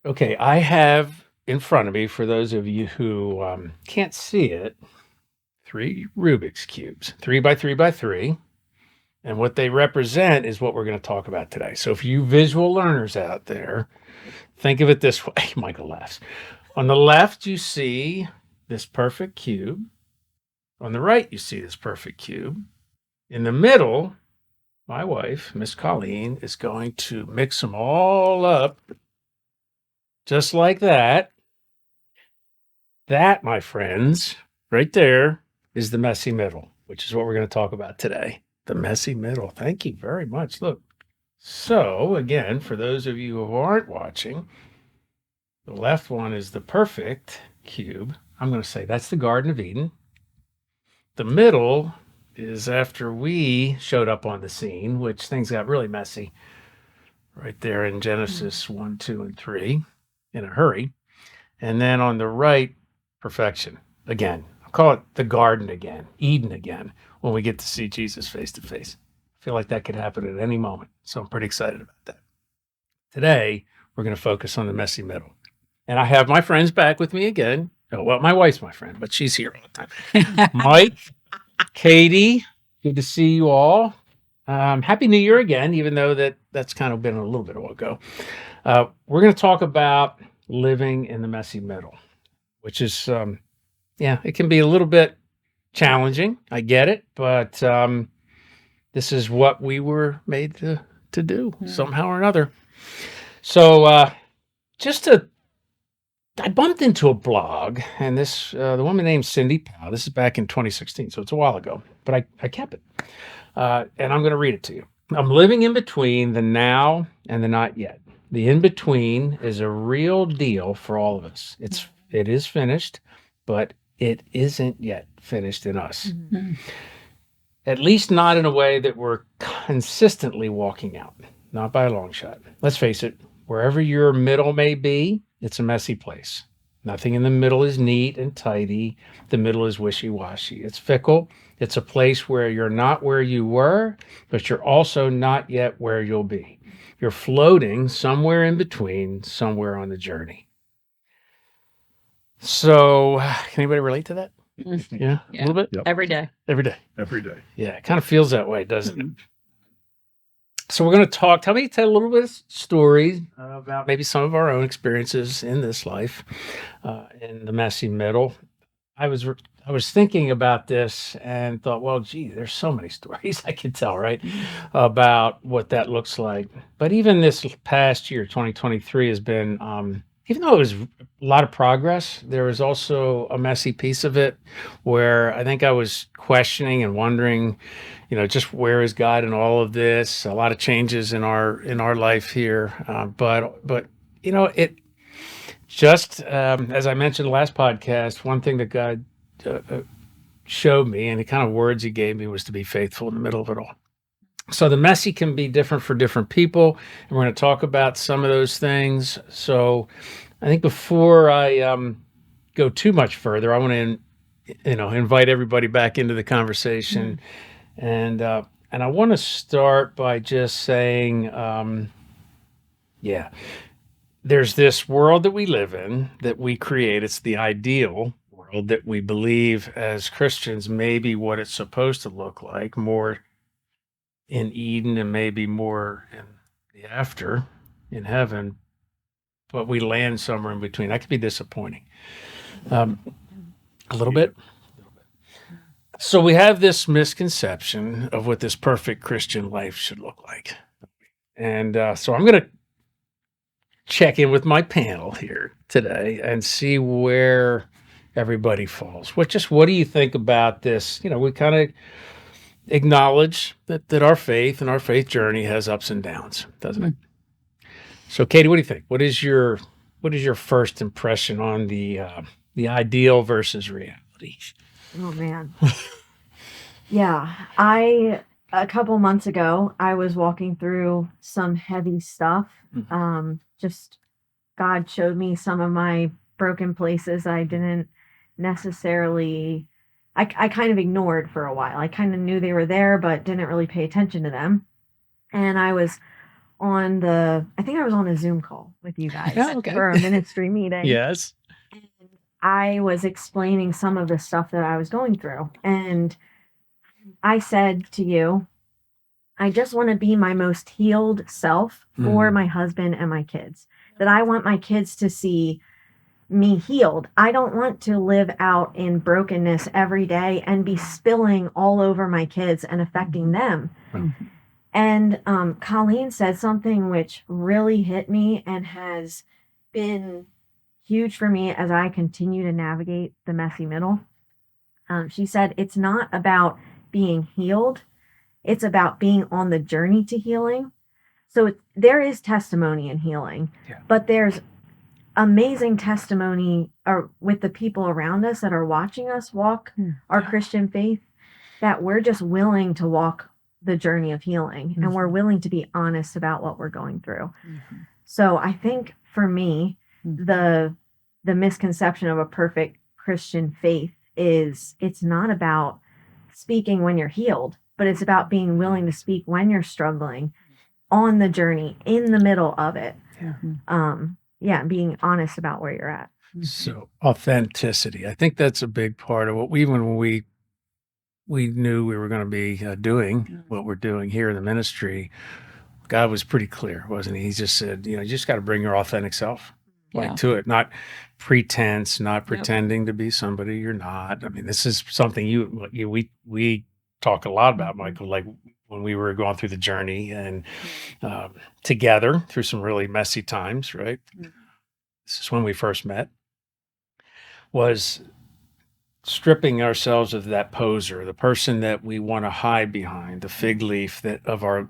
Okay, I have in front of me, for those of you who can't see it, three Rubik's Cubes, 3 by 3 by 3. And what they represent is what we're going to talk about today. So if you visual learners out there, think of it this way. Michael laughs. On the left, you see this perfect cube. On the right, you see this perfect cube. In the middle, my wife, Miss Colleen, is going to mix them all up just like that. That, my friends, right there is the messy middle, which is what we're going to talk about today. The messy middle. Thank you very much. Look. So, again, for those of you who aren't watching, the left one is the perfect cube. I'm going to say that's the Garden of Eden. The middle is after we showed up on the scene, which things got really messy right there in Genesis 1, 2, and 3 in a hurry. And then on the right, perfection. Again, I'll call it the garden again, Eden again, when we get to see Jesus face to face. I feel like that could happen at any moment. So I'm pretty excited about that. Today, we're going to focus on the messy middle. And I have my friends back with me again. Oh, well, my wife's my friend, but she's here all the time. Mike, Katie, good to see you all. Happy New Year again, even though that's kind of been a little bit ago. We're going to talk about living in the messy middle, which is, it can be a little bit challenging. I get it, but this is what we were made to do somehow or another. So I bumped into a blog, and the woman named Cindy Powell. This is back in 2016, so it's a while ago, but I kept it, and I'm going to read it to you. I'm living in between the now and the not yet. The in-between is a real deal for all of us. It is finished, but it isn't yet finished in us. Mm-hmm. At least not in a way that we're consistently walking out, not by a long shot. Let's face it, wherever your middle may be, it's a messy place. Nothing in the middle is neat and tidy. The middle is wishy-washy. It's fickle. It's a place where you're not where you were, but you're also not yet where you'll be. You're floating somewhere in between, somewhere on the journey. So, can anybody relate to that? Yeah, a little bit? Yep. Every day. Every day. Every day. Yeah, it kind of feels that way, doesn't it? So we're going to tell a little bit of stories about maybe some of our own experiences in this life, in the messy middle. I was thinking about this and thought, well, gee, there's so many stories I could tell, right, about what that looks like. But even this past year, 2023, has been, even though it was a lot of progress, there was also a messy piece of it where I think I was questioning and wondering, just where is God in all of this? A lot of changes in our life here, but it just as I mentioned last podcast, one thing that God showed me, and the kind of words He gave me, was to be faithful in the middle of it all. So the messy can be different for different people, and we're going to talk about some of those things. So I think before I go too much further, I want to invite everybody back into the conversation. And I want to start by just saying, there's this world that we live in that we create. It's the ideal world that we believe as Christians may be what it's supposed to look like, more in Eden and maybe more in the after, in heaven. But we land somewhere in between. That could be disappointing. A little bit. So we have this misconception of what this perfect Christian life should look like. And so I'm going to check in with my panel here today and see where everybody falls. What do you think about this? We kind of acknowledge that our faith and our faith journey has ups and downs, doesn't it? So Katie, what do you think? What is your first impression on the ideal versus reality? Oh man. Yeah, a couple months ago, I was walking through some heavy stuff. Just God showed me some of my broken places I didn't necessarily, I kind of ignored for a while. I kind of knew they were there, but didn't really pay attention to them. And I was on I think I was on a Zoom call with you guys Yeah, okay. for a ministry meeting. Yes. And I was explaining some of the stuff that I was going through. And I said to you, I just want to be my most healed self for my husband and my kids. That I want my kids to see me healed. I don't want to live out in brokenness every day and be spilling all over my kids and affecting them. Mm-hmm. And Colleen said something which really hit me and has been huge for me as I continue to navigate the messy middle. She said, it's not about being healed. It's about being on the journey to healing. So there is testimony in healing, but there's amazing testimony with the people around us that are watching us walk our Christian faith, that we're just willing to walk the journey of healing and we're willing to be honest about what we're going through. So I think for me, the misconception of a perfect Christian faith is it's not about speaking when you're healed, but it's about being willing to speak when you're struggling, on the journey, in the middle of it. Being honest about where you're at. So authenticity, I think that's a big part of what when we knew we were going to be doing what we're doing here in the ministry. God was pretty clear, wasn't he? He just said, you just got to bring your authentic self to it, not pretense, not pretending to be somebody you're not. I mean, this is something we talk a lot about, Michael, like when we were going through the journey and together through some really messy times, right? This is when we first met, was stripping ourselves of that poser, the person that we want to hide behind, the fig leaf that of our,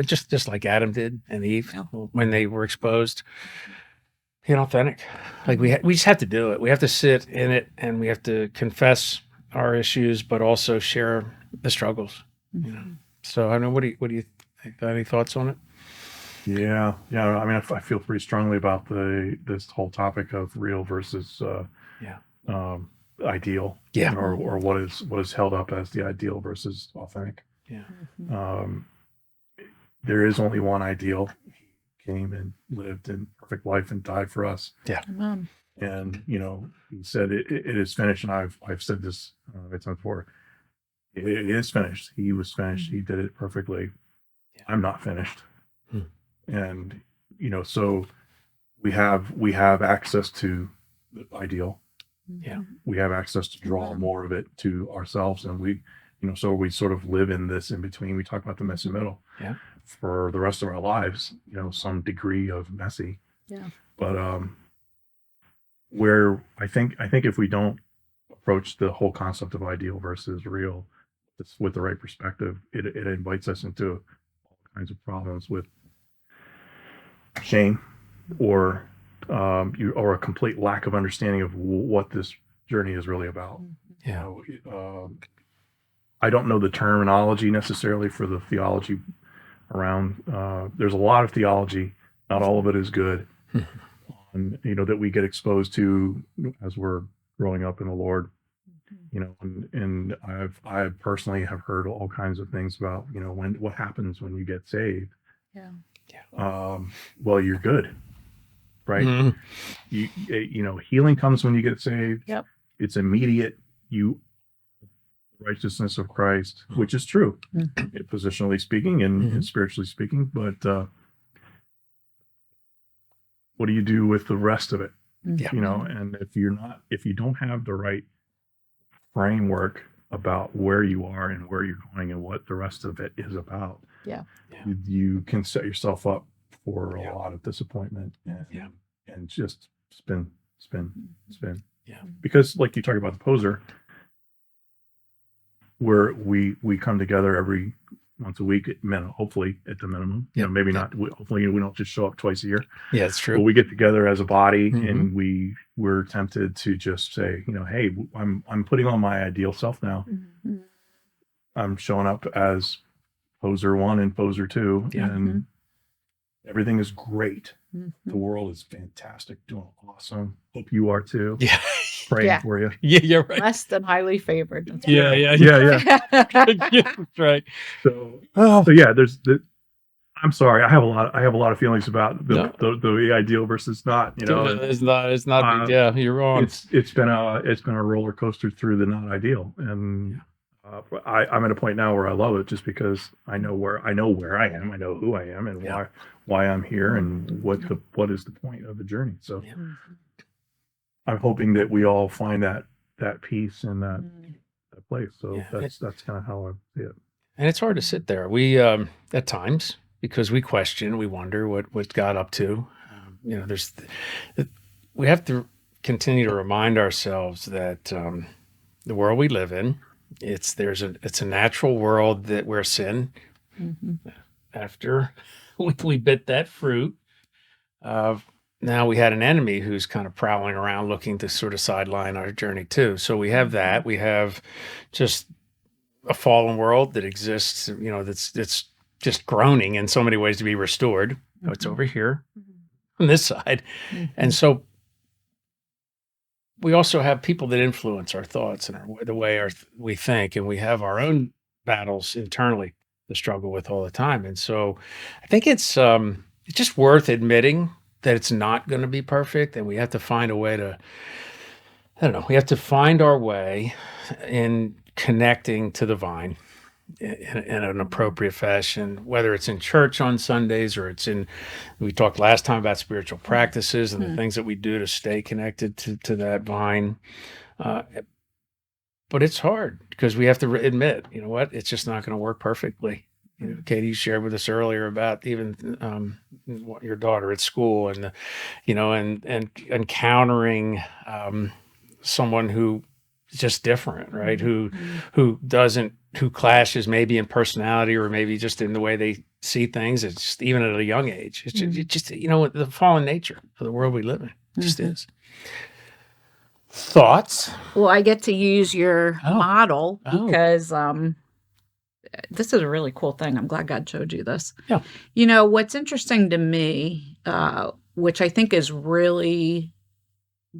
just like Adam did and Eve when they were exposed. Being authentic, like we just have to do it. We have to sit in it and we have to confess our issues, but also share the struggles. So I don't know. What do you think? Got any thoughts on it? Yeah. I mean, I feel pretty strongly about this whole topic of real versus ideal, or what is held up as the ideal versus authentic. There is only one ideal. He came and lived in perfect life and died for us. Amen. And he said it is finished. And I've said this before. It is finished. He was finished. He did it perfectly. I'm not finished. And so we have access to the ideal. We have access to draw more of it to ourselves, and we sort of live in this in between. We talk about the messy middle for the rest of our lives, some degree of messy. But where I think if we don't approach the whole concept of ideal versus real with the right perspective, it invites us into all kinds of problems with shame or a complete lack of understanding of what this journey is really about. I don't know the terminology necessarily for the theology around. There's a lot of theology, not all of it is good, that we get exposed to as we're growing up in the Lord. And I personally have heard all kinds of things about what happens when you get saved. Well, you're good, right? Healing comes when you get saved. It's immediate. Righteousness of Christ, which is true, positionally speaking and spiritually speaking. But what do you do with the rest of it? And if you don't have the right framework about where you are and where you're going and what the rest of it is about, you can set yourself up for a lot of disappointment and just spin. Because like you talk about the poser, where we come together every once a week, hopefully at the minimum. Maybe not. Hopefully we don't just show up twice a year. Yeah, it's true. But we get together as a body, and we're tempted to just say, hey, I'm putting on my ideal self now. I'm showing up as poser 1 and poser 2, and everything is great. The world is fantastic, doing awesome. Hope you are too. Praying for you. Yeah, you're right. Less than highly favored. That's Yeah. Yeah. That's right. So yeah, there's I'm sorry. I have a lot of feelings about No. the ideal versus not. You know, and It's not. uh, Yeah, you're wrong. it's been a roller coaster through the not ideal, and I'm at a point now where I love it just because I know where I am, I know who I am, and Yeah. why I'm here, and what is the point of the journey. So Yeah. I'm hoping that we all find that peace and that place. So Yeah. that's kind of how I see it. And it's hard to sit there. We at times, because we question, we wonder what God up to. There's we have to continue to remind ourselves that the world we live in, it's a natural world that where sin, after we bit that fruit, now we had an enemy who's kind of prowling around looking to sort of sideline our journey too. So we have that. We have just a fallen world that exists, that's just groaning in so many ways to be restored. Oh, it's over here on this side. And so we also have people that influence our thoughts and the way we think, and we have our own battles internally to struggle with all the time. And so I think it's just worth admitting that it's not going to be perfect, and we have to find a way to, I don't know, we have to find our way in connecting to the vine in an appropriate fashion, whether it's in church on Sundays or we talked last time about spiritual practices and the things that we do to stay connected to that vine. But it's hard because we have to admit, you know what, it's just not going to work perfectly. Katie shared with us earlier about even your daughter at school and, and encountering someone who is just different, right? Who clashes maybe in personality or maybe just in the way they see things. It's just, even at a young age, it's just the fallen nature of the world we live in. It just is. Thoughts? Well, I get to use your model Oh. because this is a really cool thing. I'm glad God showed you this. Yeah. What's interesting to me, which I think is really,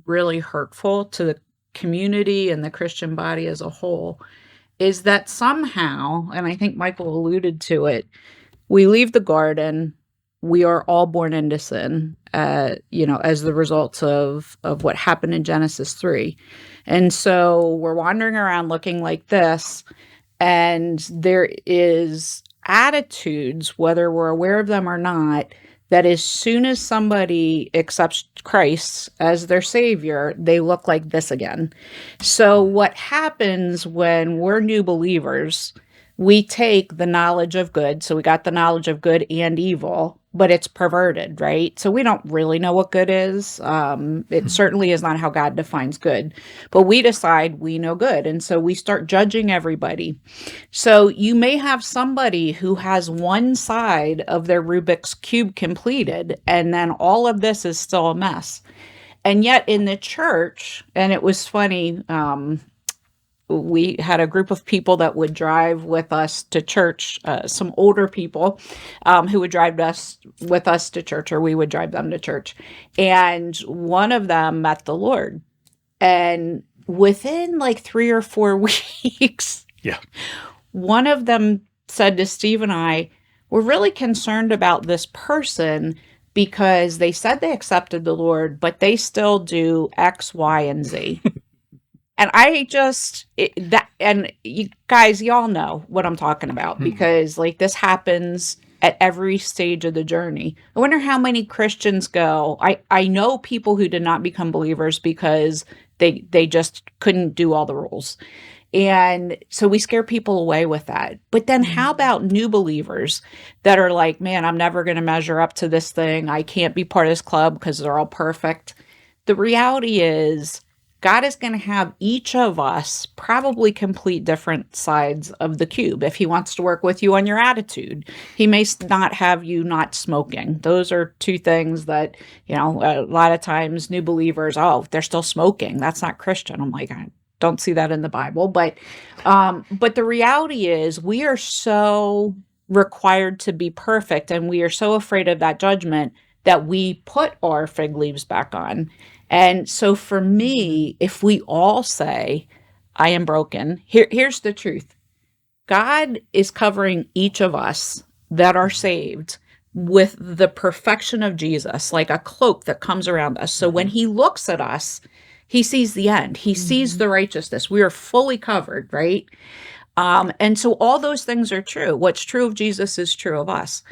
really hurtful to the community and the Christian body as a whole, is that somehow, and I think Michael alluded to it, we leave the garden. We are all born into sin, as the results of what happened in Genesis 3. And so we're wandering around looking like this, and there is attitudes, whether we're aware of them or not, that as soon as somebody accepts Christ as their savior, they look like this again. So what happens when we're new believers, we take the knowledge of good. So we got the knowledge of good and evil, but it's perverted, right? So we don't really know what good is. It certainly is not how God defines good, but we decide we know good. And so we start judging everybody. So you may have somebody who has one side of their Rubik's Cube completed, and then all of this is still a mess. And yet in the church, and it was funny, we had a group of people that would drive with us to church, some older people who would drive with us to church, or we would drive them to church. And one of them met the Lord. And within like 3 or 4 weeks, one of them said to Steve and I, we're really concerned about this person because they said they accepted the Lord, but they still do X, Y, and Z. And and you guys, y'all know what I'm talking about because like this happens at every stage of the journey. I wonder how many Christians go. I know people who did not become believers because they just couldn't do all the rules. And so we scare people away with that. But then how about new believers that are like, man, I'm never going to measure up to this thing. I can't be part of this club because they're all perfect. The reality is God is going to have each of us probably complete different sides of the cube. If he wants to work with you on your attitude, he may not have you not smoking. Those are two things that, a lot of times new believers, they're still smoking. That's not Christian. I'm like, I don't see that in the Bible. But the reality is we are so required to be perfect, and we are so afraid of that judgment that we put our fig leaves back on. And so for me, if we all say, I am broken, here's the truth. God is covering each of us that are saved with the perfection of Jesus, like a cloak that comes around us. So when he looks at us, he sees the end. He sees the righteousness. We are fully covered, right? And so all those things are true. What's true of Jesus is true of us.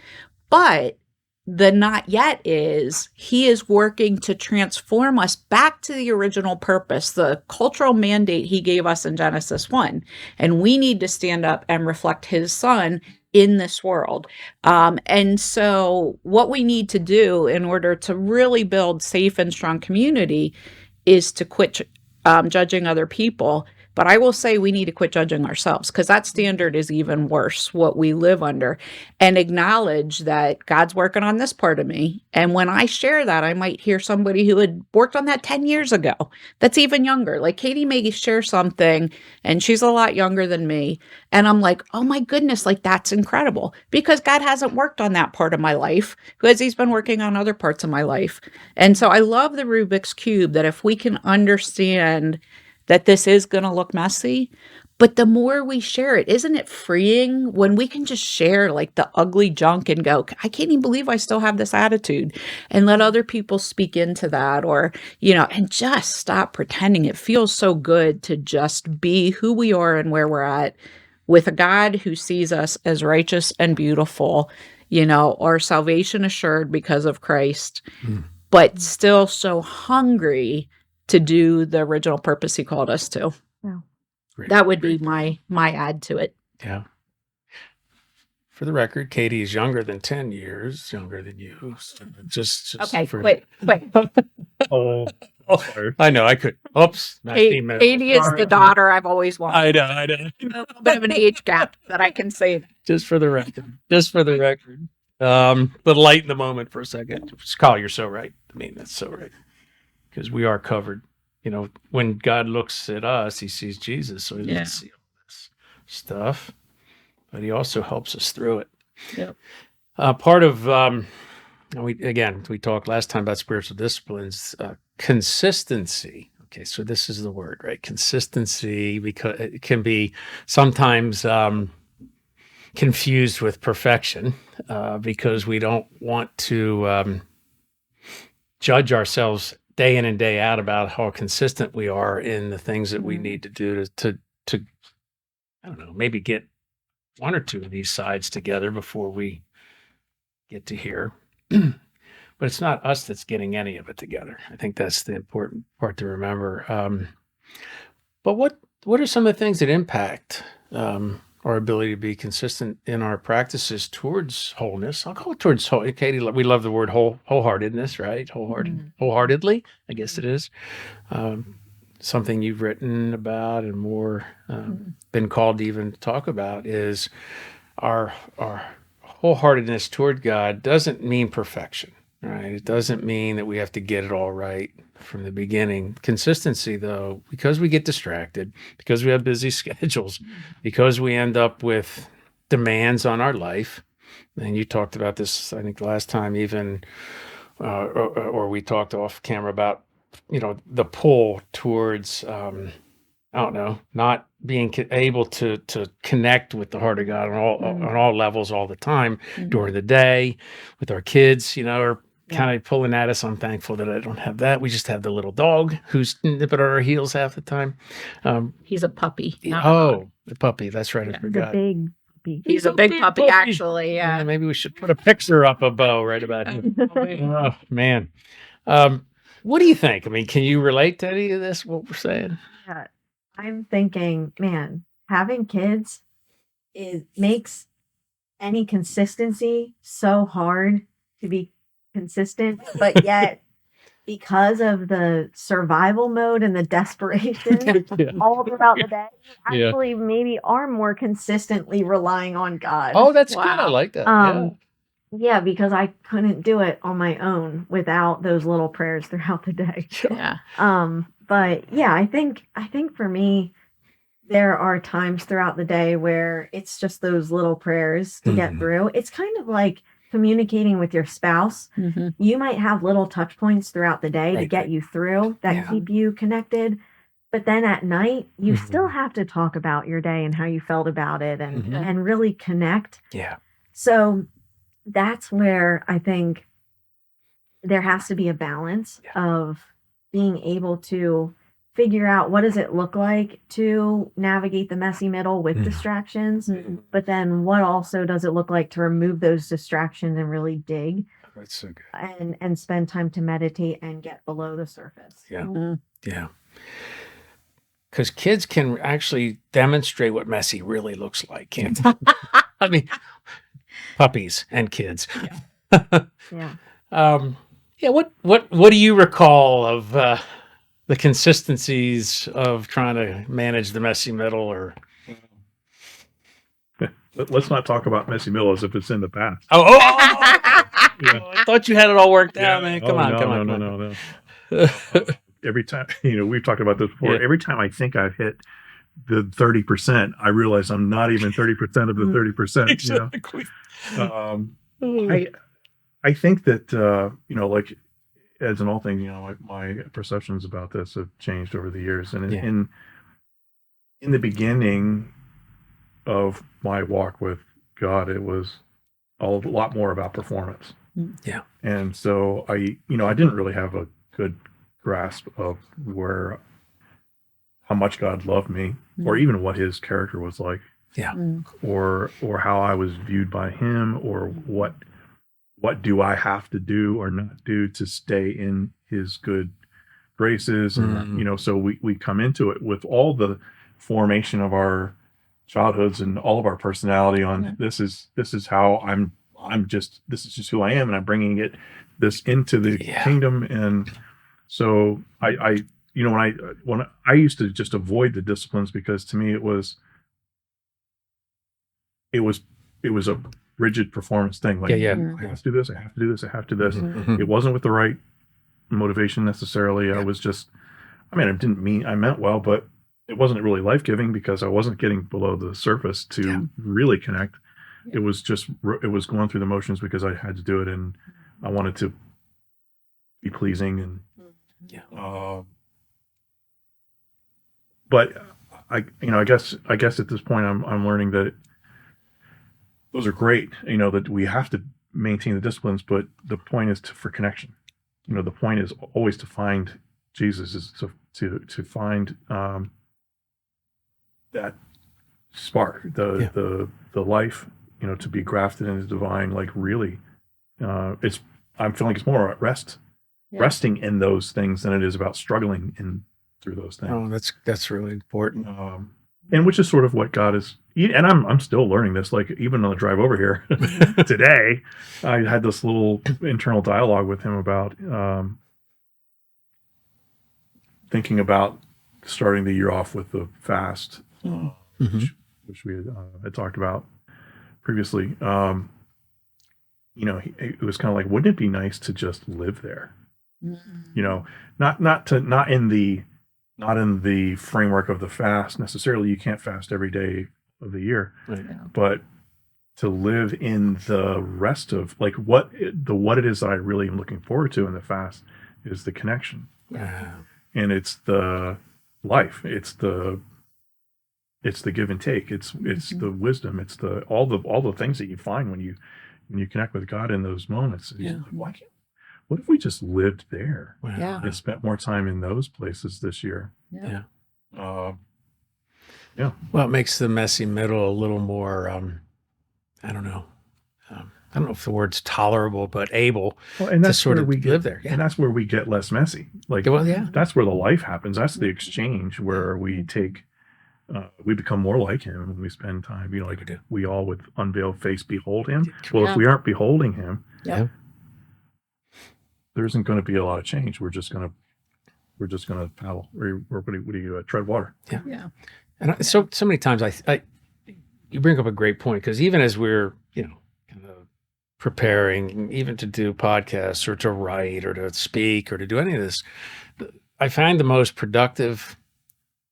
But the not yet is he is working to transform us back to the original purpose, the cultural mandate he gave us in Genesis 1. And we need to stand up and reflect his son in this world. And so what we need to do in order to really build safe and strong community is to quit judging other people. But I will say we need to quit judging ourselves, because that standard is even worse, what we live under, and acknowledge that God's working on this part of me. And when I share that, I might hear somebody who had worked on that 10 years ago that's even younger. Like Katie may share something, and she's a lot younger than me. And I'm like, oh my goodness, like that's incredible, because God hasn't worked on that part of my life, because he's been working on other parts of my life. And so I love the Rubik's Cube, that if we can understand that this is going to look messy, but the more we share it, isn't it freeing when we can just share like the ugly junk and go, I can't even believe I still have this attitude, and let other people speak into that, or, and just stop pretending. It feels so good to just be who we are and where we're at with a God who sees us as righteous and beautiful, our salvation assured because of Christ, but still so hungry to do the original purpose he called us to. Yeah. That would be my add to it. Yeah. For the record, Katie is younger than 10 years younger than you. So just Okay, for... quick. Oh, I know. I could. Oops. Katie is the daughter I've always wanted. I know. A little bit of an age gap that I can say. Just for the record. But lighten the moment for a second. Kyle, you're so right. I mean, that's so right. Because we are covered. When God looks at us, he sees Jesus. So he doesn't see all this stuff. But he also helps us through it. Yep. Part of, we talked last time about spiritual disciplines, consistency. Okay, so this is the word, right? Consistency, because it can be sometimes confused with perfection, because we don't want to judge ourselves day in and day out about how consistent we are in the things that we need to do to I don't know, maybe get one or two of these sides together before we get to here. But it's not us that's getting any of it together. I think that's the important part to remember. But what are some of the things that impact our ability to be consistent in our practices towards wholeness? I'll call it towards whole. Katie, we love the word wholeheartedness, right? Wholeheartedly, I guess it is. Something you've written about and more been called to even talk about is our wholeheartedness toward God doesn't mean perfection, right? It doesn't mean that we have to get it all right from the beginning. Consistency, though, because we get distracted, because we have busy schedules, because we end up with demands on our life. And you talked about this, I think, last time even, or we talked off camera about, the pull towards, not being able to connect with the heart of God on all levels all the time during the day with our kids, or kind of pulling at us. I'm thankful that I don't have that. We just have the little dog who's nipping at our heels half the time. He's a puppy. The puppy. That's right. I forgot. The big puppy. He's a big puppy, actually. Yeah. Maybe we should put a picture up of Bo right about him. Oh, man. What do you think? I mean, can you relate to any of this, what we're saying? Yeah. I'm thinking, man, having kids makes any consistency so hard to be consistent, but yet because of the survival mode and the desperation all throughout the day, you actually maybe are more consistently relying on God. Oh, that's good. I like that. Yeah, because I couldn't do it on my own without those little prayers throughout the day. Yeah. But yeah, I think for me, there are times throughout the day where it's just those little prayers to get through. It's kind of like communicating with your spouse. You might have little touch points throughout the day to get you through that keep you connected. But then at night, you still have to talk about your day and how you felt about it and really connect. Yeah. So that's where I think there has to be a balance of being able to figure out what does it look like to navigate the messy middle with distractions, but then what also does it look like to remove those distractions and really dig That's so good. and spend time to meditate and get below the surface. Yeah. Mm. Yeah. Because kids can actually demonstrate what messy really looks like, can't they? I mean, puppies and kids. Yeah. Yeah. What do you recall of the consistencies of trying to manage the messy middle? Or Let's not talk about messy middle as if it's in the past. I thought you had it all worked out, man. Come Oh, on, no, come no, on, no, come no, on. no. Every time, we've talked about this before. Yeah. Every time I think I've hit the 30%, I realize I'm not even 30% of the 30%. Exactly. I think that, like as in all things, my perceptions about this have changed over the years. And in the beginning of my walk with God, it was a lot more about performance. Yeah. And so I didn't really have a good grasp of how much God loved me, or even what his character was like. Yeah. Or how I was viewed by him, or what do I have to do or not do to stay in his good graces. And so we come into it with all the formation of our childhoods and all of our personality on this is how this is just who I am, and I'm bringing this into the kingdom. And so I when I used to just avoid the disciplines, because to me it was a rigid performance thing. Like, I have to do this, I have to do this, I have to do this. It wasn't with the right motivation necessarily. I was just, I meant well, but it wasn't really life-giving, because I wasn't getting below the surface to really connect. It was going through the motions because I had to do it, and I wanted to be pleasing. And but I guess at this point I'm learning that those are great, that we have to maintain the disciplines, but the point is for connection. The point is always to find Jesus, is to find that spark, the life, to be grafted into divine. Like, really, I'm feeling it's more resting in those things than it is about struggling through those things. Oh, that's really important. And which is sort of what God is. And I'm still learning this. Like, even on the drive over here today, I had this little internal dialogue with him about thinking about starting the year off with the fast, which we had talked about previously. It was kind of like, wouldn't it be nice to just live there? Not in the framework of the fast necessarily. You can't fast every day of the year, but to live in the rest of, like, what it is that I really am looking forward to in the fast is the connection. And it's the life, it's the give and take, it's the wisdom, it's all the things that you find when you connect with God in those moments. Like, what if we just lived there and spent more time in those places this year? Well, it makes the messy middle a little more, I don't know. I don't know if the word's tolerable, but able to sort of live there. And that's where we get less messy. Like, that's where the life happens. That's the exchange where we become more like him when we spend time, we all with unveiled face behold him. Well, if we aren't beholding him, there isn't going to be a lot of change. We're just going to paddle, or what do you tread water. And so many times you bring up a great point, because even as we're, kind of preparing, even to do podcasts or to write or to speak or to do any of this, I find the most productive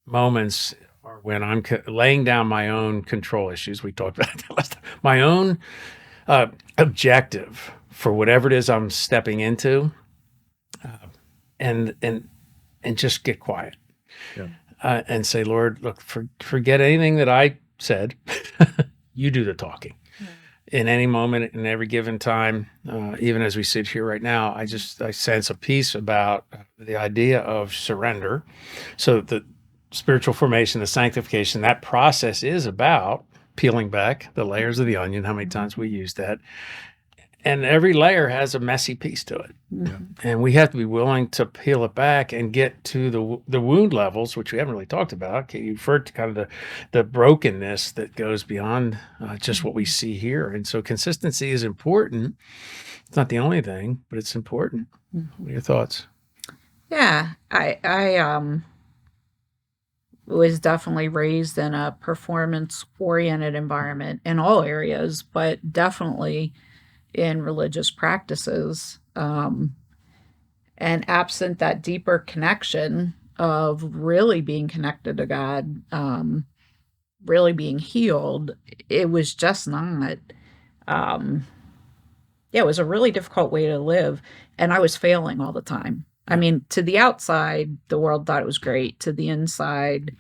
moments are when I'm laying down my own control issues. We talked about that last time. My own objective for whatever it is I'm stepping into, and just get quiet. And say, Lord, look, forget anything that I said. You do the talking. in any moment, in every given time, even as we sit here right now, I sense a peace about the idea of surrender. So the spiritual formation, the sanctification, that process is about peeling back the layers of the onion. How many times we use that? And every layer has a messy piece to it. Yeah. And we have to be willing to peel it back and get to the wound levels, which we haven't really talked about. Okay, you referred to kind of the brokenness that goes beyond just what we see here. And so consistency is important. It's not the only thing, but it's important. What are your thoughts? Yeah, I was definitely raised in a performance-oriented environment in all areas, but definitely in religious practices. And absent that deeper connection of really being connected to God, really being healed, it was just not. Yeah, it was a really difficult way to live, and I was failing all the time. I mean, to the outside, the world thought it was great. To the inside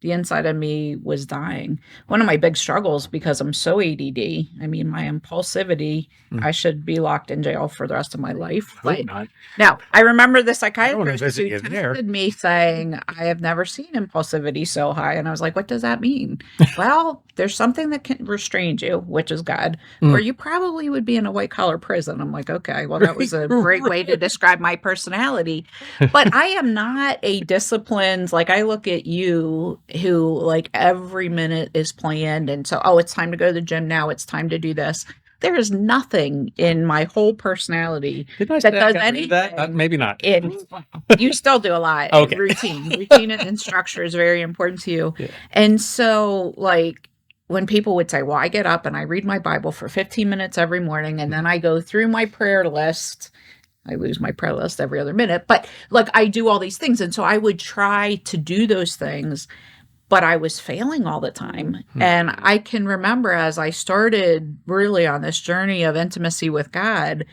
of me was dying. One of my big struggles, because I'm so ADD, I mean, my impulsivity, I should be locked in jail for the rest of my life. Hope not. Now, I remember the I wanna psychiatrist visit who you there. tested me saying, I have never seen impulsivity so high. And I was like, what does that mean? Well, there's something that can restrain you, which is God, or you probably would be in a white collar prison. I'm like, okay, well, that was a great way to describe my personality. But I am not a disciplined, like I look at you who like every minute is planned. And so, oh, it's time to go to the gym now. It's time to do this. There is nothing in my whole personality Didn't I that say I does got rid of that? anything. Maybe not. You still do a lot. Okay. Routine and structure is very important to you. Yeah. And so, like, when people would say, well, I get up and I read my Bible for 15 minutes every morning, and then I go through my prayer list. I lose my prayer list every other minute, but like I do all these things. And so I would try to do those things, but I was failing all the time. And I can remember as I started really on this journey of intimacy with God,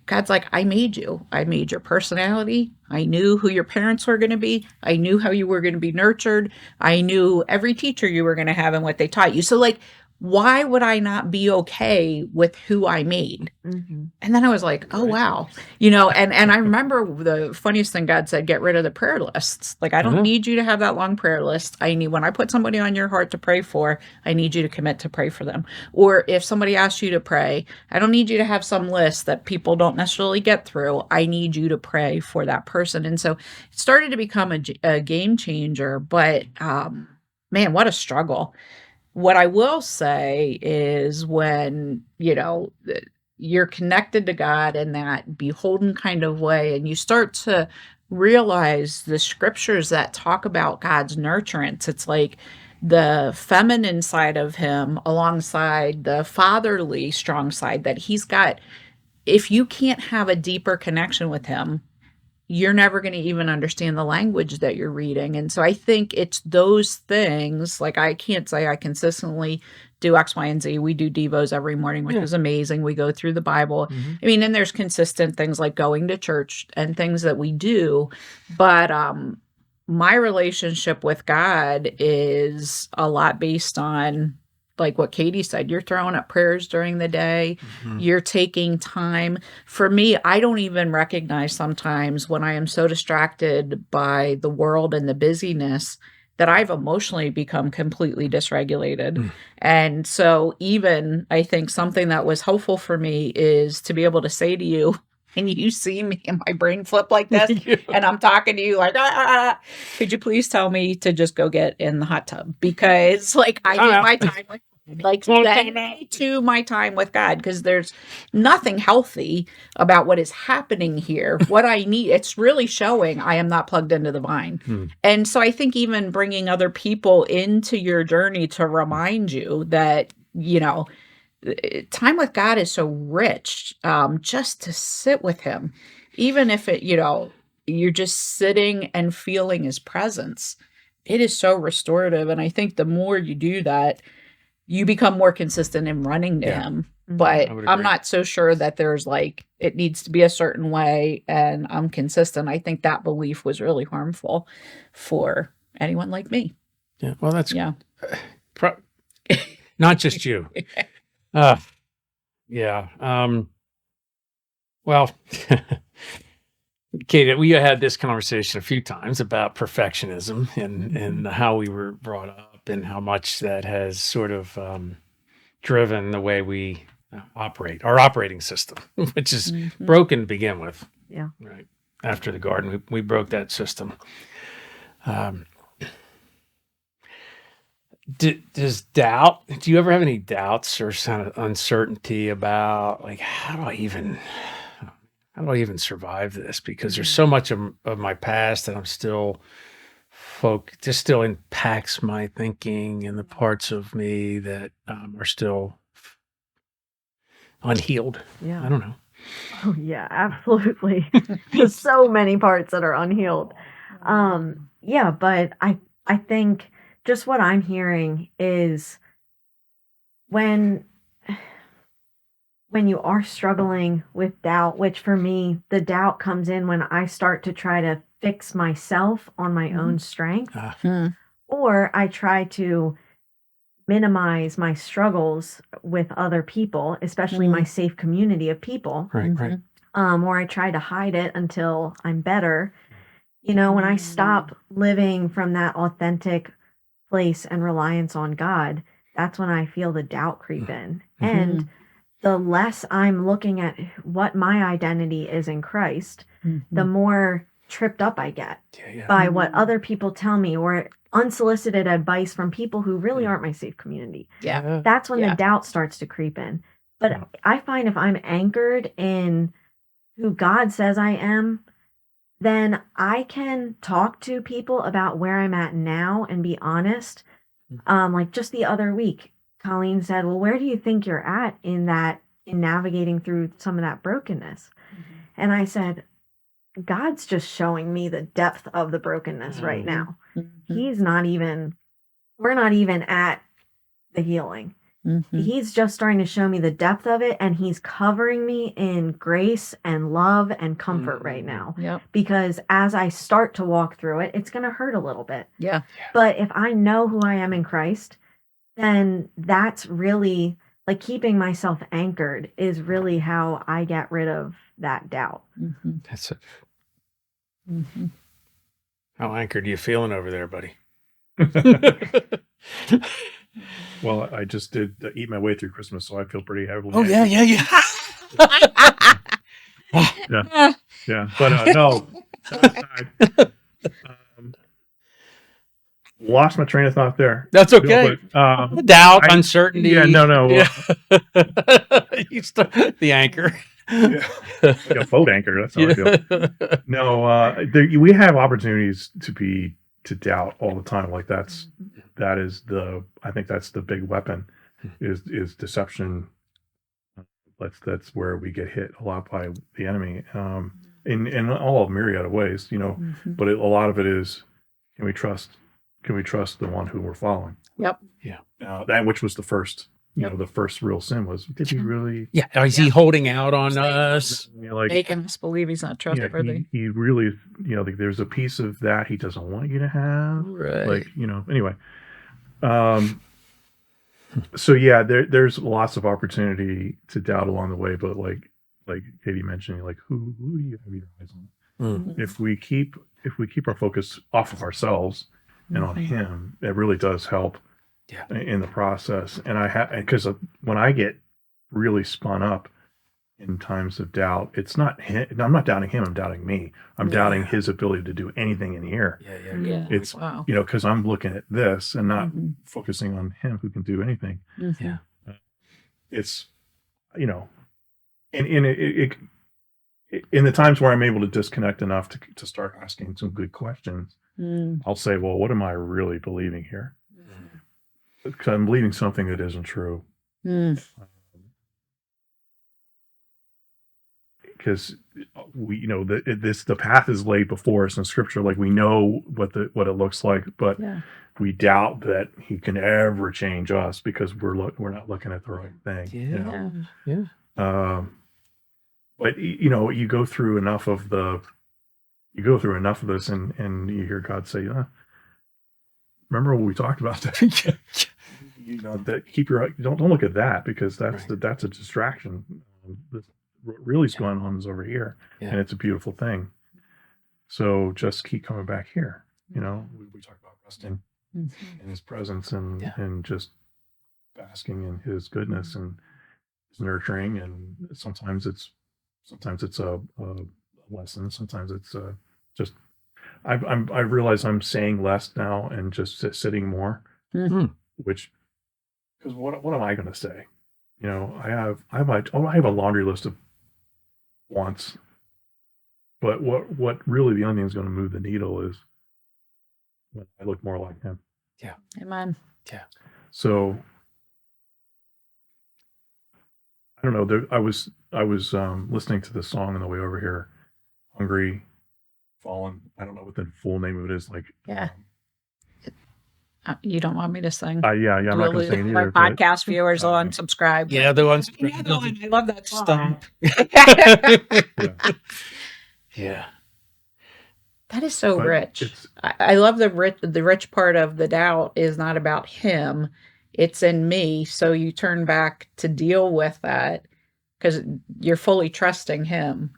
God's like, I made you. I made your personality. I knew who your parents were going to be. I knew how you were going to be nurtured. I knew every teacher you were going to have and what they taught you. So like, why would I not be okay with who I made? Mm-hmm. And then I was like, oh, wow. You know, and I remember the funniest thing God said, get rid of the prayer lists. Like, I don't need you to have that long prayer list. When I put somebody on your heart to pray for, I need you to commit to pray for them. Or if somebody asks you to pray, I don't need you to have some list that people don't necessarily get through. I need you to pray for that person. And so it started to become a game changer. But man, what a struggle. What I will say is when, you're connected to God in that beholden kind of way, and you start to realize the scriptures that talk about God's nurturance, it's like the feminine side of him alongside the fatherly strong side that he's got. If you can't have a deeper connection with him, you're never going to even understand the language that you're reading. And so I think it's those things, like I can't say I consistently do X, Y, and Z. We do Devos every morning, which is amazing. We go through the Bible. I mean, and there's consistent things like going to church and things that we do. But my relationship with God is a lot based on, like what Katie said, you're throwing up prayers during the day. You're taking time. For me, I don't even recognize sometimes when I am so distracted by the world and the busyness that I've emotionally become completely dysregulated. And so even I think something that was helpful for me is to be able to say to you, and you see me and my brain flip like this, and I'm talking to you like, could you please tell me to just go get in the hot tub? Because like I need my time with send me to my time with God, because there's nothing healthy about what is happening here. What I need, it's really showing I am not plugged into the vine. And so I think even bringing other people into your journey to remind you that, time with God is so rich, just to sit with him, even if it, you're just sitting and feeling his presence. It is so restorative. And I think the more you do that, you become more consistent in running to him. But I'm not so sure that there's like, it needs to be a certain way and I'm consistent. I think that belief was really harmful for anyone like me. Yeah. Well, that's not just you. Uh, yeah. Well, Kate, we had this conversation a few times about perfectionism and how we were brought up and how much that has sort of driven the way we operate, our operating system, which is broken to begin with. Yeah. Right. After the garden, we broke that system. Does doubt, do you ever have any doubts or kind of uncertainty about like, how do I even survive this? Because there's so much of my past that I'm still just still impacts my thinking and the parts of me that are still unhealed. Yeah. I don't know. Oh yeah, absolutely. There's so many parts that are unhealed. Yeah, but I think just what I'm hearing is when you are struggling with doubt, which for me, the doubt comes in when I start to try to fix myself on my own strength, or I try to minimize my struggles with other people, especially my safe community of people, Right. or I try to hide it until I'm better. You know, when I stop living from that authentic place and reliance on God, that's when I feel the doubt creep in. And the less I'm looking at what my identity is in Christ, the more tripped up I get by what other people tell me or unsolicited advice from people who really aren't my safe community. Yeah. That's when the doubt starts to creep in. But I find if I'm anchored in who God says I am, then I can talk to people about where I'm at now and be honest. Like just the other week, Colleen said, well, where do you think you're at in navigating through some of that brokenness? And I said, God's just showing me the depth of the brokenness right now. We're not even at the healing. He's just starting to show me the depth of it, and he's covering me in grace and love and comfort right now. Yep. Because as I start to walk through it, it's going to hurt a little bit. Yeah. But if I know who I am in Christ, then that's really like keeping myself anchored is really how I get rid of that doubt. That's it. How anchored are you feeling over there, buddy? Well, I just did eat my way through Christmas, so I feel pretty heavily. Oh, yeah. Yeah. But no, lost my train of thought there. That's okay. But, doubt, uncertainty. Yeah, no. Yeah. You start the anchor. Like a boat anchor. That's how I feel. No, we have opportunities to doubt all the time. Like I think that's the big weapon is deception. That's where we get hit a lot by the enemy. In all of myriad of ways, but a lot of it is, can we trust the one who we're following? Yep. Yeah. That which was the first, the first real sin was, did he really? Yeah. Is he holding out on us? Like, making us believe he's not trustworthy. he really, like there's a piece of that he doesn't want you to have. Right. Like, anyway. So yeah, there's lots of opportunity to doubt along the way, but like Katie mentioned, like who do you have your eyes on? If we keep our focus off of ourselves and on him, it really does help in the process. And because when I get really spun up in times of doubt, it's not him. I'm not doubting him. I'm doubting me. I'm doubting his ability to do anything in here. Yeah. It's because I'm looking at this and not focusing on him who can do anything. Yeah. It's in the times where I'm able to disconnect enough to start asking some good questions, I'll say, well, what am I really believing here? Because I'm believing something that isn't true. Because we, the path is laid before us in Scripture. Like we know what it looks like, but we doubt that He can ever change us because we're not looking at the right thing. Yeah. But you go through enough of this, and you hear God say, "Remember what we talked about that? that keep your don't look at that, because that's Right. that's a distraction. What really is going on is over here, Yeah. and it's a beautiful thing. So just keep coming back here. We talk about resting Mhm. in His presence, and Yeah. and just basking in His goodness and His nurturing. And sometimes it's a lesson. Sometimes it's just I realize I'm saying less now and just sitting more, Mhm. which, because what am I going to say? I have a laundry list of wants, but what really the only thing that's going to move the needle is when I look more like Him. Amen. So I don't know. I was listening to this song on the way over here, "Hungry, Fallen." I don't know what the full name of it is. Like, Yeah. You don't want me to sing? yeah, I'm not going to We'll sing leave it my either. But podcast viewers will unsubscribe. Yeah, the ones. Another one. I love that song. Stop. Yeah. That is so But rich. it's I love the rich part of the doubt is not about him, it's in me. So you turn back to deal with that because you're fully trusting him,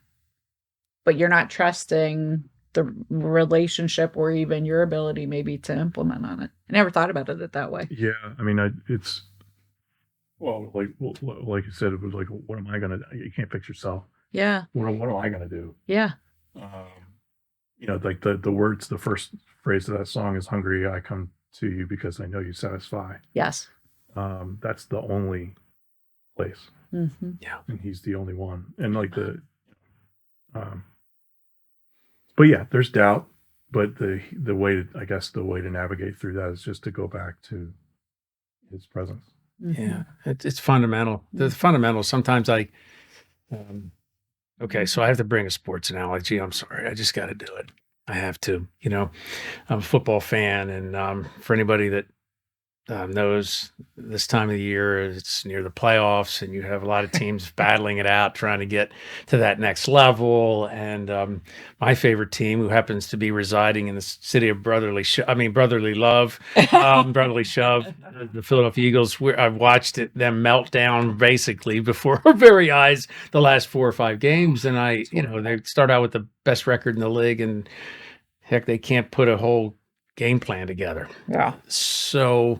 but you're not trusting the relationship or even your ability maybe to implement on it. I never thought about it that way. yeah. I mean, it's like you said, it was like, what am I gonna? You can't fix yourself. Yeah. What am I gonna do? Yeah. Like the words, the first phrase of that song is, "Hungry, I come to you because I know you satisfy." Yes. That's the only place, Mm-hmm. and He's the only one. And like but yeah, there's doubt, but the way to navigate through that is just to go back to His presence. Yeah. It's fundamental. The fundamentals. Sometimes okay, so I have to bring a sports analogy. I'm sorry. I just got to do it. I have to. I'm a football fan, and for anybody that knows, this time of the year, it's near the playoffs, and you have a lot of teams battling it out, trying to get to that next level. And my favorite team, who happens to be residing in the city of brotherly love, brotherly shove, the Philadelphia Eagles. I've watched them melt down basically before our very eyes the last 4 or 5 games, and they start out with the best record in the league, and heck, they can't put a whole game plan together. Yeah. So,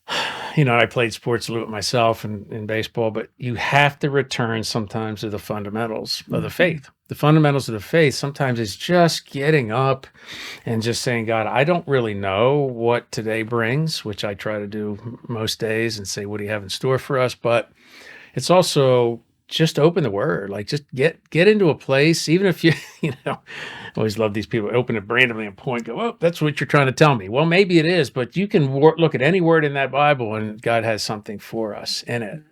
I played sports a little bit myself in baseball, but you have to return sometimes to the fundamentals of the faith. The fundamentals of the faith sometimes is just getting up and just saying, God, I don't really know what today brings, which I try to do most days, and say, what do you have in store for us? But it's also just open the word, like just get into a place, even if I always love these people open it randomly and point, go, oh, that's what you're trying to tell me. Well, maybe it is, but you can look at any word in that Bible and God has something for us in it.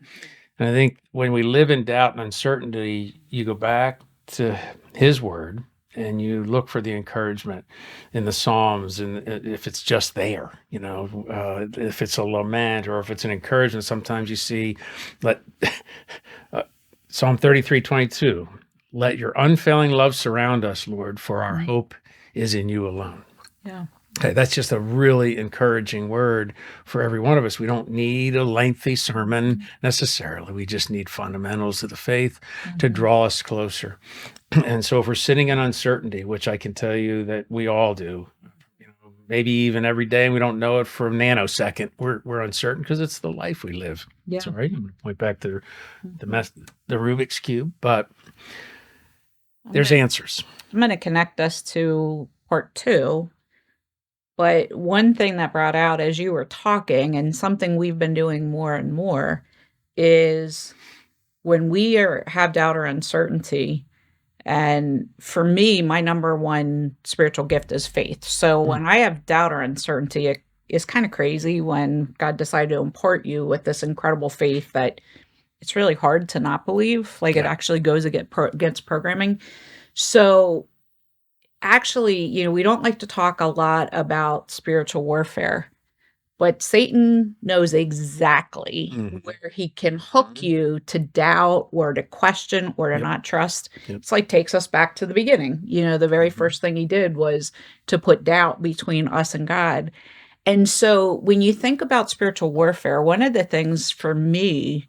And I think when we live in doubt and uncertainty, you go back to His word and you look for the encouragement in the Psalms. And if it's just there, if it's a lament or if it's an encouragement, sometimes you see, Psalm 33:22, let your unfailing love surround us, Lord, for our hope is in you alone. Yeah. Okay, that's just a really encouraging word for every one of us. We don't need a lengthy sermon necessarily. We just need fundamentals of the faith to draw us closer. And so if we're sitting in uncertainty, which I can tell you that we all do, maybe even every day, and we don't know it for a nanosecond, we're uncertain because it's the life we live. Yeah. It's all right. I'm going to point back to the Rubik's Cube, but there's answers. I'm going to connect us to part 2. But one thing that brought out as you were talking, and something we've been doing more and more, is when we have doubt or uncertainty. And for me, my number one spiritual gift is faith. So when I have doubt or uncertainty, it is kind of crazy when God decided to impart you with this incredible faith that it's really hard to not believe. Like it actually goes against programming. So actually, we don't like to talk a lot about spiritual warfare, but Satan knows exactly where he can hook you to doubt or to question or to not trust. It's like takes us back to the beginning. The very first thing he did was to put doubt between us and God. And so when you think about spiritual warfare, one of the things for me,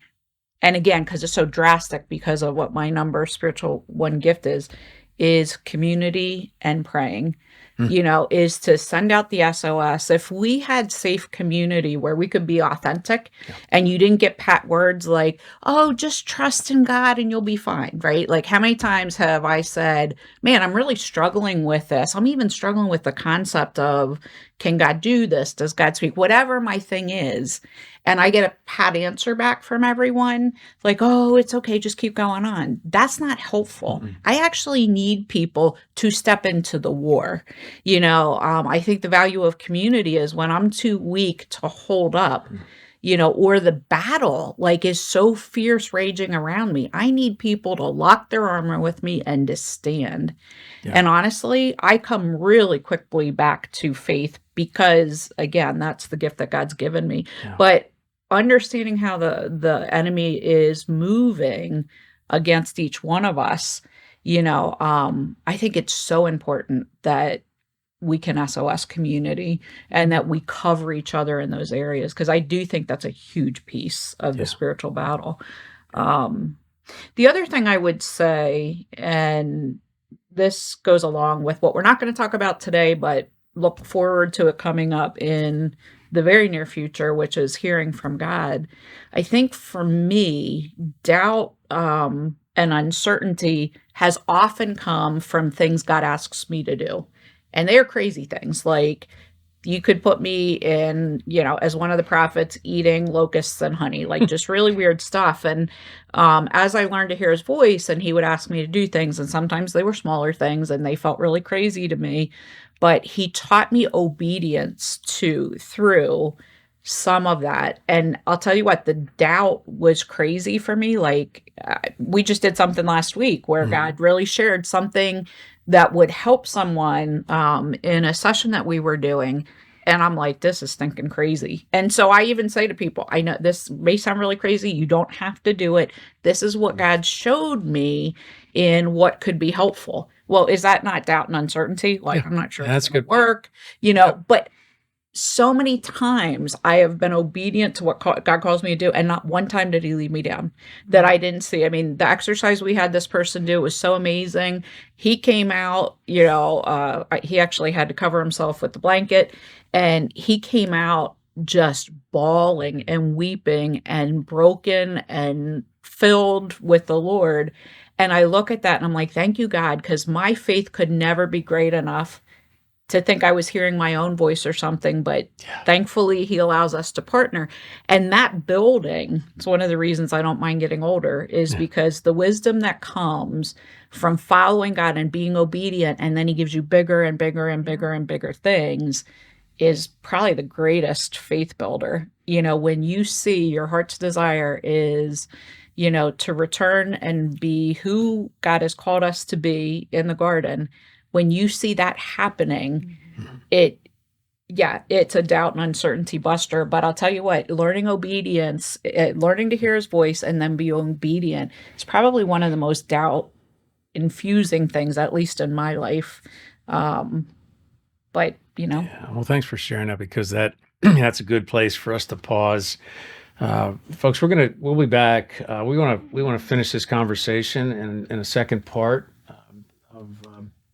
and again, because it's so drastic because of what my number spiritual one gift is community and praying. Mm. Is to send out the SOS. If we had safe community where we could be authentic and you didn't get pat words like, oh, just trust in God and you'll be fine, right? Like, how many times have I said, man, I'm really struggling with this. I'm even struggling with the concept of, can God do this? Does God speak? Whatever my thing is. And I get a pat answer back from everyone, like, oh, it's okay, just keep going on. That's not helpful. Mm-mm. I actually need people to step into the war. I think the value of community is when I'm too weak to hold up, or the battle like is so fierce raging around me. I need people to lock their armor with me and to stand. Yeah. And honestly, I come really quickly back to faith because, again, that's the gift that God's given me. Yeah. But understanding how the enemy is moving against each one of us, I think it's so important that we can SOS community and that we cover each other in those areas, because I do think that's a huge piece of the spiritual battle. The other thing I would say, and this goes along with what we're not going to talk about today, but look forward to it coming up in the very near future, which is hearing from God. I think for me, doubt and uncertainty has often come from things God asks me to do. And they are crazy things. Like, you could put me in, as one of the prophets eating locusts and honey, like just really weird stuff. And as I learned to hear his voice, and he would ask me to do things, and sometimes they were smaller things and they felt really crazy to me, but he taught me obedience through some of that. And I'll tell you what, the doubt was crazy for me. Like, we just did something last week where God really shared something that would help someone in a session that we were doing. And I'm like, this is stinking crazy. And so I even say to people, I know this may sound really crazy. You don't have to do it. This is what God showed me in what could be helpful. Well, is that not doubt and uncertainty? Like, I'm not sure that's it's going to good. work, but so many times I have been obedient to what God calls me to do, and not one time did he lead me down that I didn't see. I mean, the exercise we had this person do was so amazing. He came out, he actually had to cover himself with the blanket, and he came out just bawling and weeping and broken and filled with the Lord. And I look at that and I'm like, thank you, God, because my faith could never be great enough to think I was hearing my own voice or something, but thankfully he allows us to partner. And that building, it's one of the reasons I don't mind getting older, is because the wisdom that comes from following God and being obedient, and then he gives you bigger and bigger and bigger and bigger things, is probably the greatest faith builder. When you see your heart's desire is, to return and be who God has called us to be in the garden. When you see that happening, it's a doubt and uncertainty buster. But I'll tell you what, learning obedience, learning to hear his voice and then be obedient is probably one of the most doubt infusing things, at least in my life. But well, thanks for sharing that, because that's a good place for us to pause. Folks, we'll be back. We want to finish this conversation in a second part of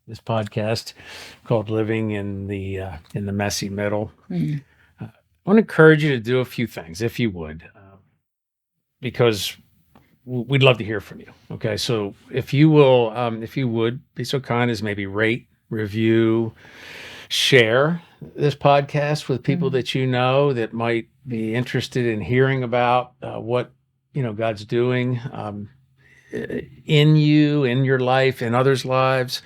this podcast called "Living in the Messy Middle." I want to encourage you to do a few things, if you would, because we'd love to hear from you. Okay, so if you would be so kind as maybe rate, review, share this podcast with people that you know that might be interested in hearing about what God's doing in you, in your life, in others' lives,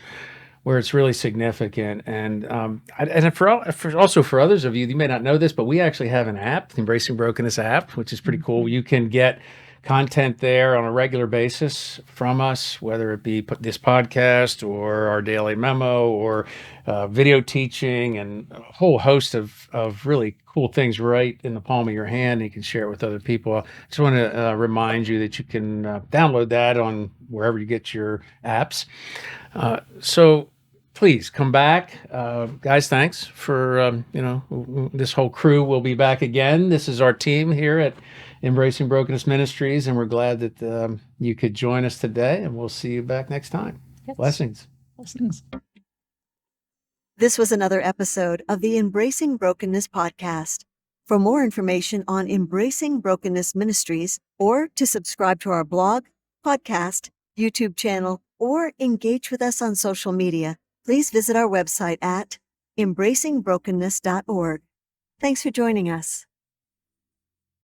where it's really significant. And also for others of you may not know this, but we actually have an app, the Embracing Brokenness app, which is pretty cool. You can get content there on a regular basis from us, whether it be this podcast or our daily memo or video teaching, and a whole host of really cool things right in the palm of your hand. You can share it with other people. I just want to remind you that you can download that on wherever you get your apps. So please come back. Guys, thanks for, this whole crew will be back again. This is our team here at Embracing Brokenness Ministries, and we're glad that you could join us today, and we'll see you back next time. Yes. Blessings. Blessings. This was another episode of the Embracing Brokenness podcast. For more information on Embracing Brokenness Ministries, or to subscribe to our blog, podcast, YouTube channel, or engage with us on social media, please visit our website at embracingbrokenness.org. Thanks for joining us.